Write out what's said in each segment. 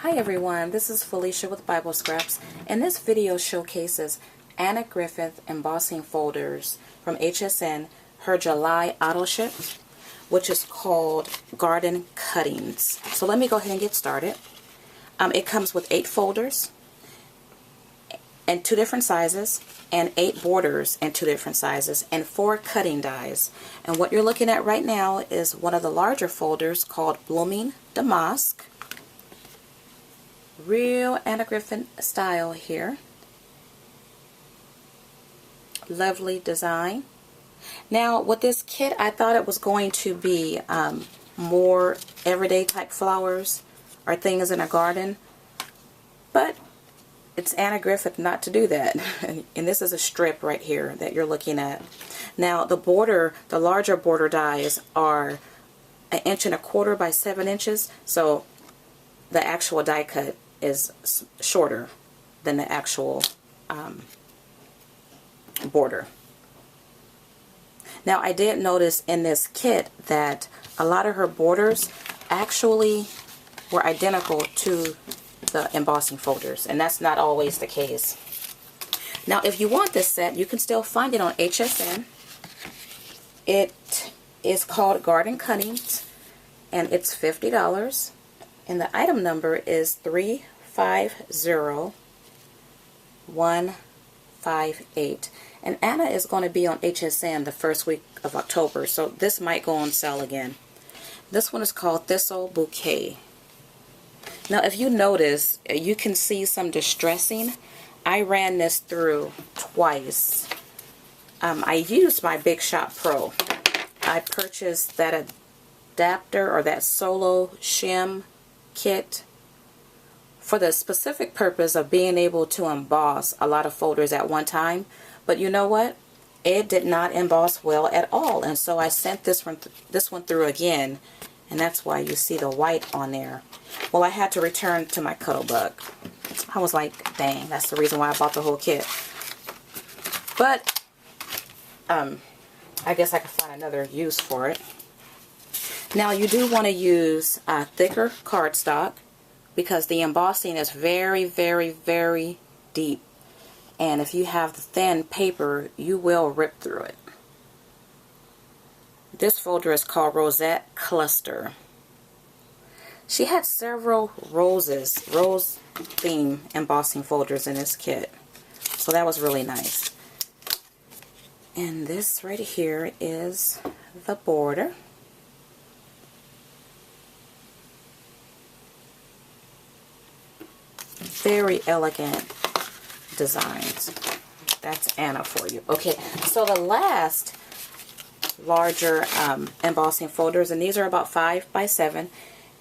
Hi everyone, this is Felicia with Bible Scraps, and this video showcases Anna Griffin embossing folders from HSN, her July auto ship, which is called Garden Cuttings. So let me go ahead and get started. It comes with 8 folders in 2 different sizes, and 8 borders in 2 different sizes, and 4 cutting dies. And what you're looking at right now is one of the larger folders called Blooming Damask. Real Anna Griffin style here. Lovely design. Now with this kit, I thought it was going to be more everyday type flowers or things in a garden, but it's Anna Griffin not to do that. And this is a strip right here that you're looking at. Now the border, the larger border dies are 1 1/4 inches by 7 inches, so the actual die cut is shorter than the actual border. Now I did notice in this kit that a lot of her borders actually were identical to the embossing folders, and that's not always the case. Now if you want this set, you can still find it on HSN. It is called Garden Cuttings, and it's $50. And the item number is 350158. And Anna is going to be on HSN the first week of October, so this might go on sale again. This one is called Thistle Bouquet. Now if you notice, you can see some distressing. I ran this through twice. I used my Big Shot Pro. I purchased that adapter or that solo shim kit for the specific purpose of being able to emboss a lot of folders at one time, but you know what, it did not emboss well at all, and so I sent this one through again, and that's why you see the white on there. Well, I had to return to my Cuttlebug. I was like, dang, that's the reason why I bought the whole kit. But I guess I could find another use for it. Now you do want to use thicker cardstock because the embossing is very, very, very deep. And if you have the thin paper, you will rip through it. This folder is called Rosette Cluster. She had several rose theme embossing folders in this kit, so that was really nice. And this right here is the border. Very elegant designs. That's Anna for you. Okay, so the last larger embossing folders, and these are about 5 by 7,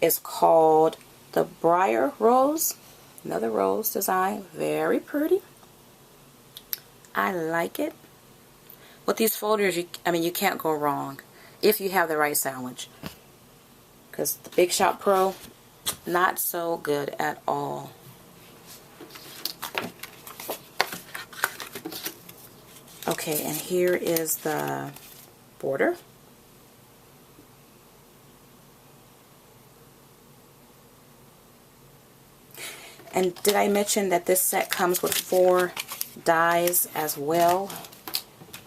is called the Briar Rose. Another rose design. Very pretty. I like it. With these folders, you can't go wrong if you have the right sandwich. Because the Big Shot Pro, not so good at all. Okay, and here is the border. And did I mention that this set comes with 4 dies as well?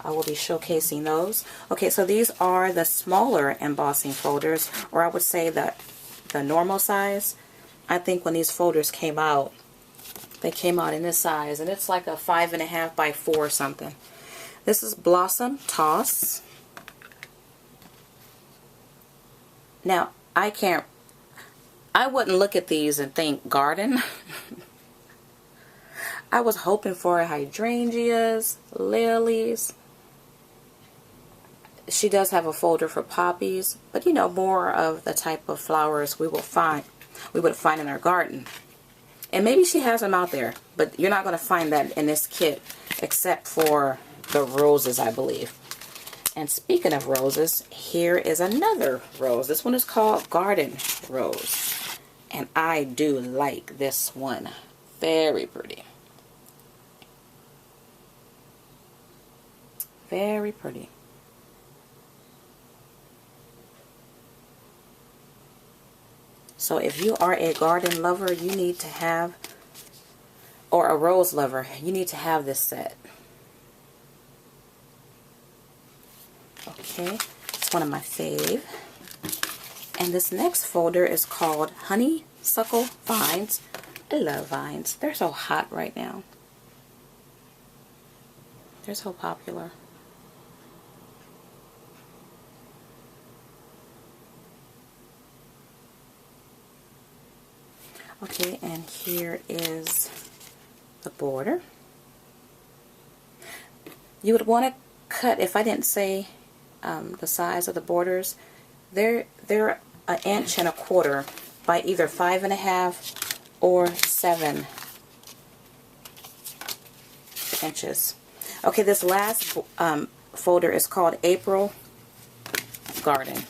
I will be showcasing those. Okay, so these are the smaller embossing folders, or I would say the normal size. I think when these folders came out, they came out in this size, and it's like a 5.5 by 4 something. This is Blossom Toss. Now, I wouldn't look at these and think garden. I was hoping for hydrangeas, lilies. She does have a folder for poppies, but you know, more of the type of flowers we would find in our garden. And maybe she has them out there, but you're not going to find that in this kit except for the roses, I believe. And speaking of roses, here is another rose. This one is called Garden Rose, and I do like this one. Very pretty. Very pretty. So if you are a garden lover, you need to have, or a rose lover, you need to have this set. Okay, it's one of my fave. And this next folder is called Honeysuckle Vines. I love vines. They're so hot right now. They're so popular. Okay, and here is the border. You would want to cut, if I didn't say the size of the borders, they're 1.25 inches by either 5.5 or 7 inches. Okay, this last folder is called April Garden.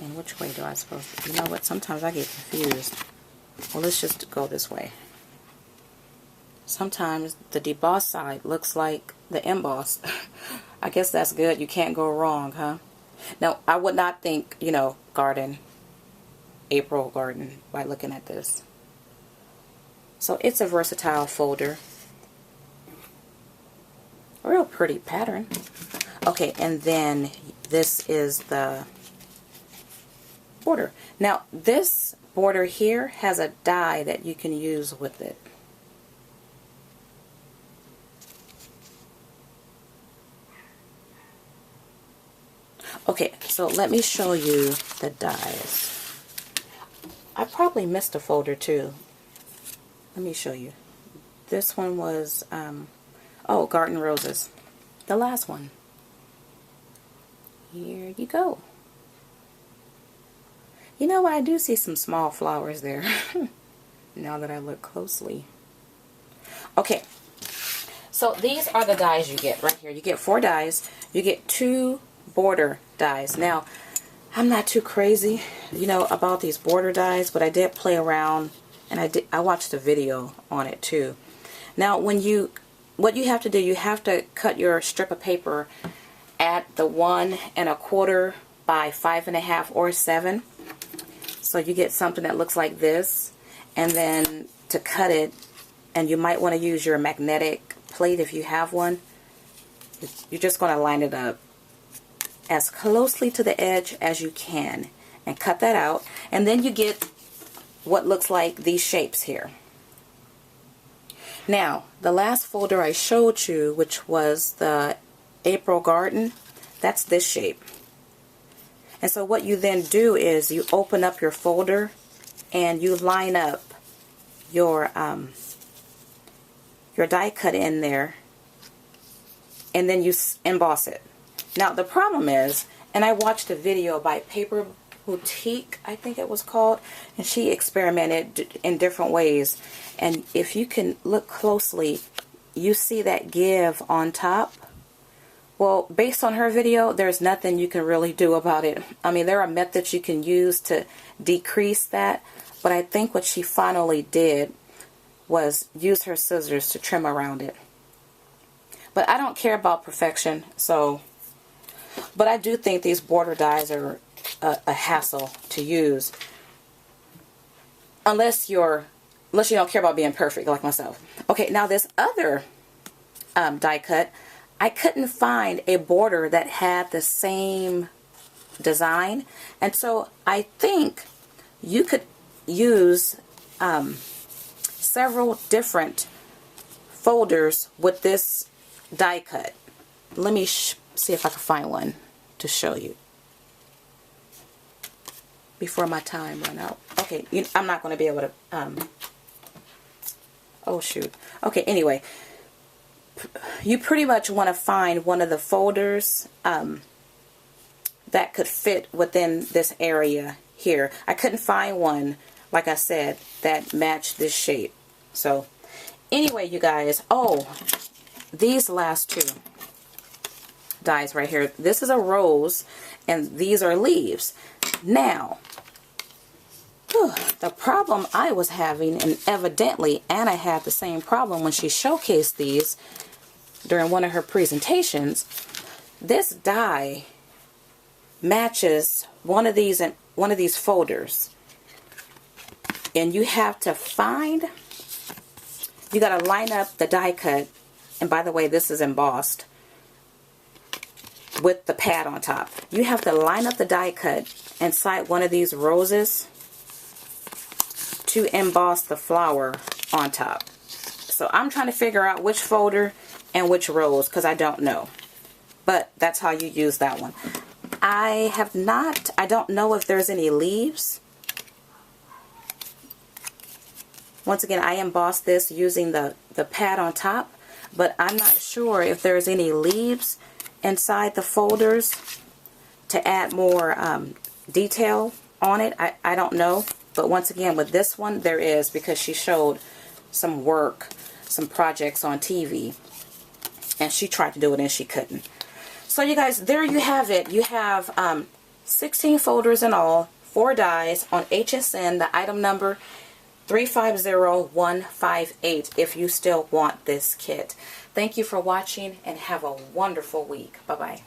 And which way do I suppose? You know what? Sometimes I get confused. Well, let's just go this way. Sometimes the debossed side looks like the embossed. I guess that's good. You can't go wrong, huh? Now, I would not think, you know, garden, April garden, by looking at this. So it's a versatile folder. A real pretty pattern. Okay, and then this is the border. Now, this border here has a die that you can use with it. Okay, so let me show you the dies. I probably missed a folder too. Let me show you. This one was, oh, Garden Roses. The last one. Here you go. You know what? I do see some small flowers there. Now that I look closely. Okay. So these are the dies you get right here. You get 4 dies. You get 2 border dies. Now, I'm not too crazy, you know, about these border dies, but I did play around, and I watched a video on it too. Now, what you have to do, you have to cut your strip of paper at the 1 1/4 by 5.5 or 7. So you get something that looks like this, and then to cut it, and you might want to use your magnetic plate if you have one. You're just going to line it up as closely to the edge as you can and cut that out, and then you get what looks like these shapes here. Now, the last folder I showed you, which was the April Garden, that's this shape. And so what you then do is you open up your folder and you line up your die cut in there, and then you emboss it. Now, the problem is, and I watched a video by Paper Boutique, I think it was called, and she experimented in different ways. And if you can look closely, you see that give on top. Well, based on her video, there's nothing you can really do about it. I mean, there are methods you can use to decrease that, but I think what she finally did was use her scissors to trim around it. But I don't care about perfection, so... But I do think these border dies are a hassle to use, unless you don't care about being perfect like myself. Okay, now this other die cut, I couldn't find a border that had the same design, and so I think you could use several different folders with this die cut. Let me see if I can find one to show you before my time run out. Okay, I'm not going to be able to, oh shoot. Okay, anyway, you pretty much want to find one of the folders that could fit within this area here. I couldn't find one, like I said, that matched this shape. So anyway, you guys, oh, these last 2 dies right here. This is a rose, and these are leaves. Now, the problem I was having, and evidently Anna had the same problem when she showcased these during one of her presentations, this die matches one of these folders, And you have to find, you got to line up the die cut, and by the way, this is embossed, with the pad on top. You have to line up the die cut inside one of these roses to emboss the flower on top. So I'm trying to figure out which folder and which rose, because I don't know. But that's how you use that one. I don't know if there's any leaves. Once again, I embossed this using the pad on top, but I'm not sure if there's any leaves inside the folders to add more detail on it. I don't know. But once again, with this one, there is, because she showed some work, some projects on TV, and she tried to do it and she couldn't. So you guys, there you have it. You have 16 folders in all, 4 dies on HSN, the item number 350158, if you still want this kit. Thank you for watching and have a wonderful week. Bye-bye.